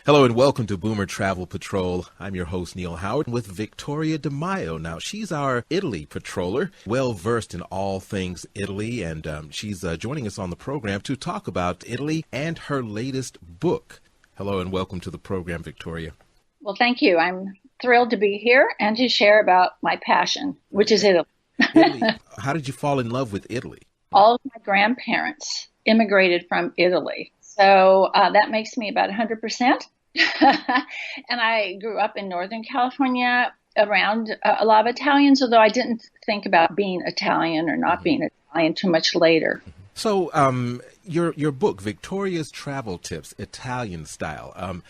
Hello and welcome to Boomer Travel Patrol. I'm your host, Neal Howard, with Victoria DeMaio. Now, she's our Italy patroller, well-versed in all things Italy, and she's joining us on the program to talk about Italy and her latest book. Hello and welcome to the program, Victoria. Well, thank you. I'm thrilled to be here and to share about my passion, which is Italy. Italy. How did you fall in love with Italy? All of my grandparents immigrated from Italy. So that makes me about 100%. And I grew up in Northern California around a lot of Italians, although I didn't think about being Italian or not being Italian too much later. So your book, Victoria's Travel Tips, Italian Style,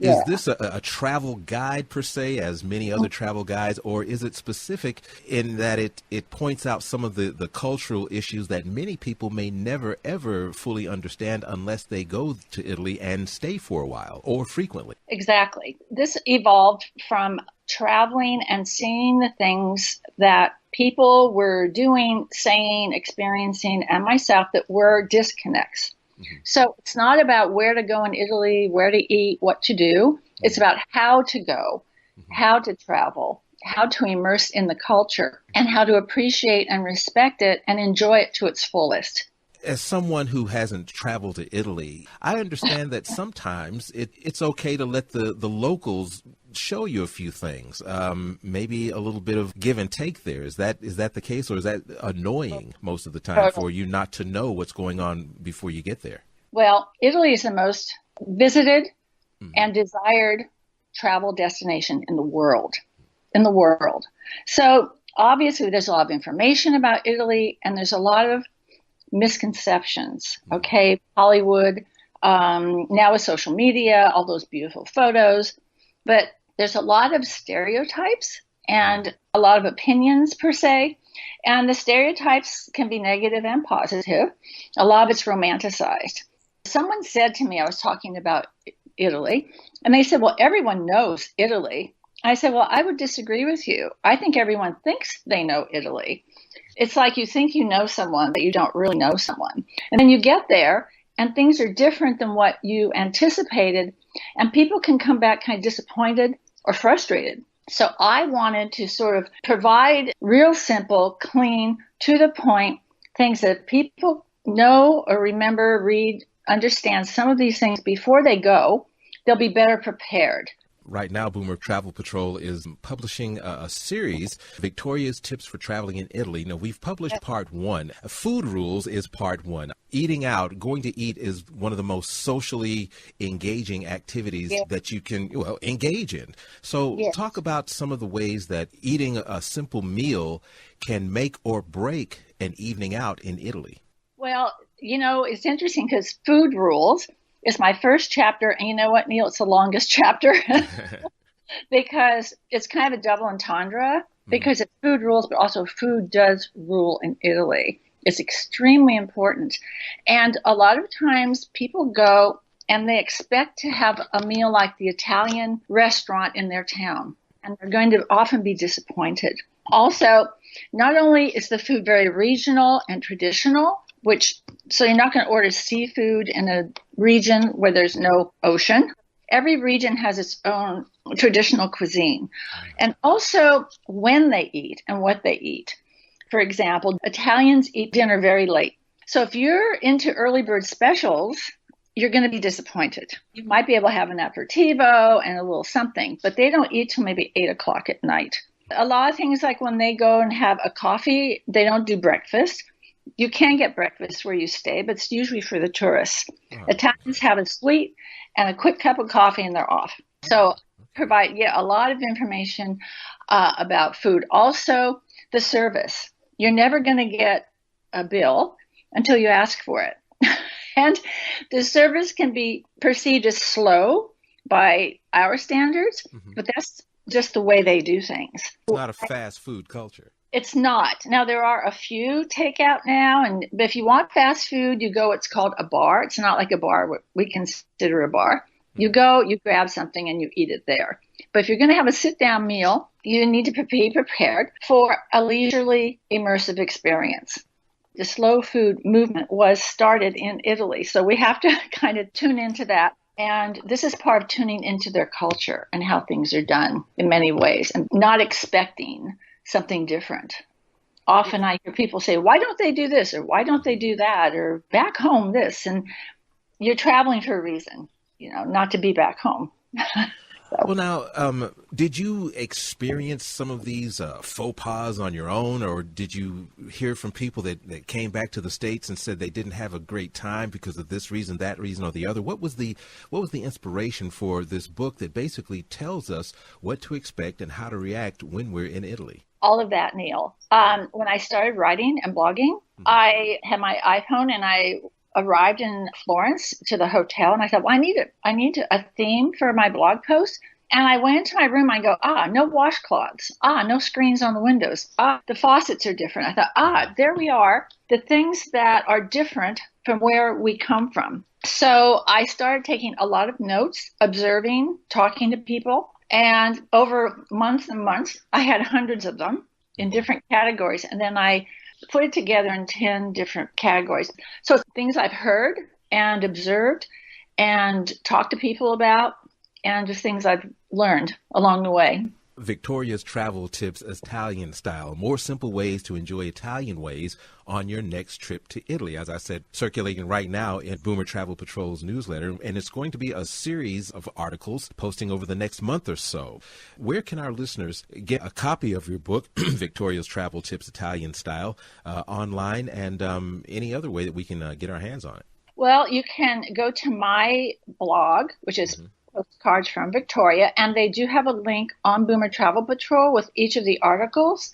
is this a travel guide per se, as many other travel guides, or is it specific in that it points out some of the cultural issues that many people may never, ever fully understand unless they go to Italy and stay for a while or frequently? Exactly. This evolved from traveling and seeing the things that people were doing, saying, experiencing, and myself that were disconnects. So it's not about where to go in Italy, where to eat, what to do. It's about how to go, how to travel, how to immerse in the culture, and how to appreciate and respect it and enjoy it to its fullest. As someone who hasn't traveled to Italy, I understand that sometimes it's okay to let the locals show you a few things, maybe a little bit of give and take there. Is that the case, or is that annoying most of the time for you not to know what's going on before you get there? Well, Italy is the most visited and desired travel destination in the world. So obviously there's a lot of information about Italy, and there's a lot of misconceptions. Okay, Hollywood, now with social media, all those beautiful photos, but there's a lot of stereotypes and a lot of opinions per se, and the stereotypes can be negative and positive. A lot of it's romanticized. Someone said to me, I was talking about Italy, and they said, well, everyone knows Italy. I said, well, I would disagree with you. I think everyone thinks they know Italy. It's like you think you know someone, but you don't really know someone. And then you get there, and things are different than what you anticipated, and people can come back kind of disappointed or frustrated. So I wanted to sort of provide real simple, clean, to the point things that people know or remember, read, understand some of these things before they go. They'll be better prepared. Right now, Boomer Travel Patrol is publishing a series, Victoria's Tips for Traveling in Italy. Now, we've published part 1. Food rules is part 1. Eating out, going to eat is one of the most socially engaging activities that you can, engage in. So talk about some of the ways that eating a simple meal can make or break an evening out in Italy. Well, it's interesting because food rules is my first chapter, and you know what, Neal? It's the longest chapter because it's kind of a double entendre because it's food rules, but also food does rule in Italy. It's extremely important. And a lot of times people go and they expect to have a meal like the Italian restaurant in their town, and they're going to often be disappointed. Also, not only is the food very regional and traditional, so you're not going to order seafood in a region where there's no ocean. Every region has its own traditional cuisine. And also when they eat and what they eat. For example, Italians eat dinner very late. So if you're into early bird specials, you're going to be disappointed. You might be able to have an aperitivo and a little something, but they don't eat till maybe 8 o'clock at night. A lot of things like when they go and have a coffee, they don't do breakfast. You can get breakfast where you stay, but it's usually for the tourists. Italians have a sweet and a quick cup of coffee and they're off. So provide a lot of information about food. Also, the service. You're never going to get a bill until you ask for it. And the service can be perceived as slow by our standards, but that's just the way they do things. It's not a fast food culture. It's not. Now, there are a few takeout now, but if you want fast food, you go, it's called a bar. It's not like a bar, what we consider a bar. You go, you grab something, and you eat it there. But if you're going to have a sit-down meal, you need to be prepared for a leisurely, immersive experience. The slow food movement was started in Italy, so we have to kind of tune into that. And this is part of tuning into their culture and how things are done in many ways and not expecting something different. Often I hear people say, why don't they do this? Or why don't they do that? Or back home this. And you're traveling for a reason, not to be back home. Well, now, did you experience some of these faux pas on your own, or did you hear from people that came back to the States and said they didn't have a great time because of this reason, that reason, or the other? What was the inspiration for this book that basically tells us what to expect and how to react when we're in Italy? All of that, Neal. When I started writing and blogging, I had my iPhone and I arrived in Florence to the hotel, and I thought, well, I need a theme for my blog post. And I went into my room, I go, no washcloths. No screens on the windows. The faucets are different. I thought, there we are. The things that are different from where we come from. So I started taking a lot of notes, observing, talking to people. And over months and months, I had hundreds of them in different categories. And then I put it together in 10 different categories. So it's things I've heard and observed and talked to people about, and just things I've learned along the way. Victoria's Travel Tips Italian Style, more simple ways to enjoy Italian ways on your next trip to Italy. As I said, circulating right now in Boomer Travel Patrol's newsletter, and it's going to be a series of articles posting over the next month or so. Where can our listeners get a copy of your book, Victoria's Travel Tips Italian Style, online, and any other way that we can get our hands on it? Well, you can go to my blog, which is Postcards from Victoria, and they do have a link on Boomer Travel Patrol with each of the articles.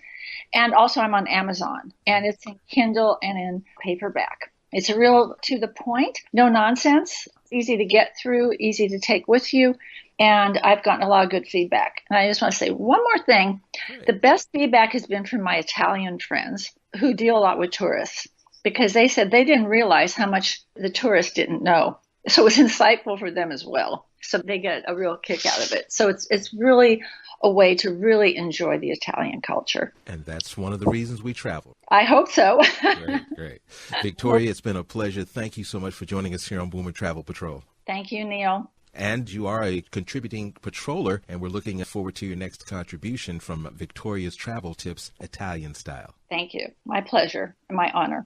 And also I'm on Amazon, and it's in Kindle and in paperback. It's a real to the point, no nonsense, easy to get through, easy to take with you. And I've gotten a lot of good feedback. And I just want to say one more thing. The best feedback has been from my Italian friends who deal a lot with tourists, because they said they didn't realize how much the tourists didn't know. So it was insightful for them as well. So they get a real kick out of it. So it's really a way to really enjoy the Italian culture. And that's one of the reasons we travel. I hope so. Great. Victoria, it's been a pleasure. Thank you so much for joining us here on Boomer Travel Patrol. Thank you, Neal. And you are a contributing patroller, and we're looking forward to your next contribution from Victoria's Travel Tips Italian Style. Thank you. My pleasure and my honor.